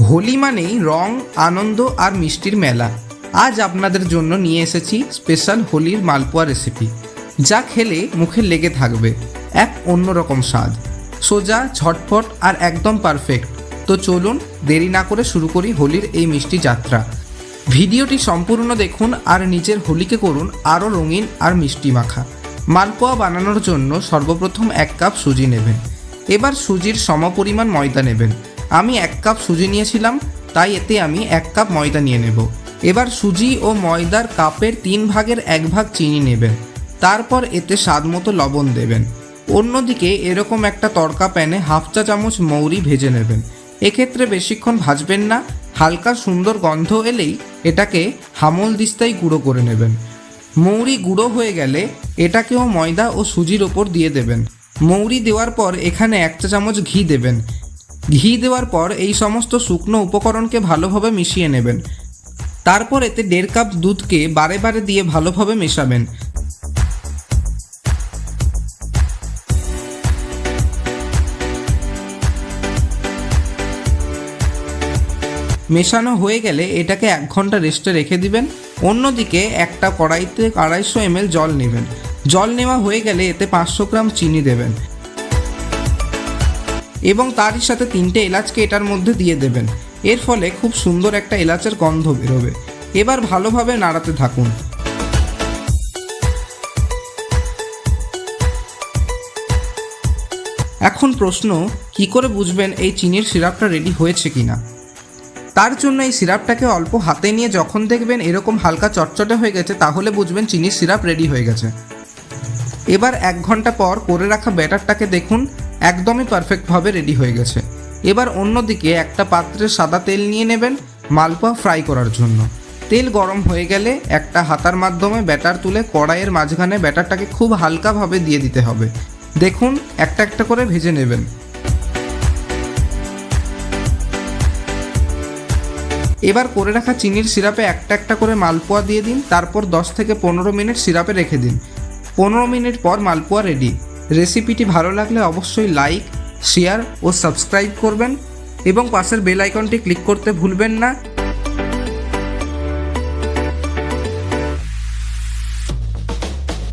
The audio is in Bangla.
হোলি মানেই রং, আনন্দ আর মিষ্টির মেলা। আজ আপনাদের জন্য নিয়ে এসেছি স্পেশাল হোলির মালপোয়া রেসিপি, যা খেলে মুখে লেগে থাকবে এক অন্যরকম স্বাদ। সোজা, ঝটপট আর একদম পারফেক্ট। তো চলুন দেরি না করে শুরু করি হোলির এই মিষ্টি যাত্রা। ভিডিওটি সম্পূর্ণ দেখুন আর নিজের হোলিকে করুন আরও রঙিন আর মিষ্টি মাখা। মালপোয়া বানানোর জন্য সর্বপ্রথম 1 কাপ সুজি নেবেন। এবার সুজির সমপরিমাণ ময়দা নেবেন। আমি 1 কাপ সুজি নিয়েছিলাম, তাই এতে আমি 1 কাপ ময়দা নিয়ে নেব। এবার সুজি ও ময়দার কাপের 3 ভাগের 1 ভাগ চিনি নেবেন। তারপর এতে স্বাদ মতো লবণ দেবেন। অন্যদিকে এরকম একটা তড়কা প্যানে 1/2 চা চামচ মৌরি ভেজে নেবেন। এক্ষেত্রে বেশিক্ষণ ভাজবেন না, হালকা সুন্দর গন্ধ এলেই এটাকে হামল দিস্তায় গুঁড়ো করে নেবেন। মৌরি গুঁড়ো হয়ে গেলে এটাকেও ময়দা ও সুজির ওপর দিয়ে দেবেন। মৌরি দেওয়ার পর এখানে 1 চা চামচ ঘি দেবেন। ঘি দেওয়ার পর এই সমস্ত শুকনো উপকরণকে ভালোভাবে মিশিয়ে নেবেন। তারপর এতে 1.5 কাপ দুধকে বারে বারে দিয়ে ভালোভাবে মেশাবেন। মেশানো হয়ে গেলে এটাকে 1 ঘন্টা রেস্টে রেখে দিবেন। অন্যদিকে একটা কড়াইতে 250 ml জল নেবেন। জল নেওয়া হয়ে গেলে এতে 500 গ্রাম চিনি দেবেন এবং তারই সাথে 3টে এলাচকে এটার মধ্যে দিয়ে দেবেন। এর ফলে খুব সুন্দর একটা এলাচের গন্ধ বেরোবে। এবার ভালোভাবে নাড়াতে থাকুন। এখন প্রশ্ন, কি করে বুঝবেন এই চিনির সিরাপটা রেডি হয়েছে কিনা? তার জন্য এই সিরাপটাকে অল্প হাতে নিয়ে যখন দেখবেন এরকম হালকা চটচটে হয়ে গেছে, তাহলে বুঝবেন চিনির সিরাপ রেডি হয়ে গেছে। এবার 1 ঘন্টা পর করে রাখা ব্যাটারটাকে দেখুন, একদমই পারফেক্টভাবে রেডি হয়ে গেছে। এবার অন্যদিকে একটা পাত্রে সাদা তেল নিয়ে নেবেন মালপোয়া ফ্রাই করার জন্য। তেল গরম হয়ে গেলে একটা হাতার মাধ্যমে ব্যাটার তুলে কড়াইয়ের মাঝখানে ব্যাটারটাকে খুব হালকাভাবে দিয়ে দিতে হবে। দেখুন, একটা একটা করে ভেজে নেবেন। এবার করে রাখা চিনির সিরাপে একটা একটা করে মালপোয়া দিয়ে দিন। তারপর 10 থেকে 15 মিনিট সিরাপে রেখে দিন। 15 মিনিট পর মালপোয়া রেডি। রেসিপিটি ভালো লাগলে অবশ্যই লাইক, শেয়ার ও সাবস্ক্রাইব করবেন এবং পাশের বেল আইকনটি ক্লিক করতে ভুলবেন না,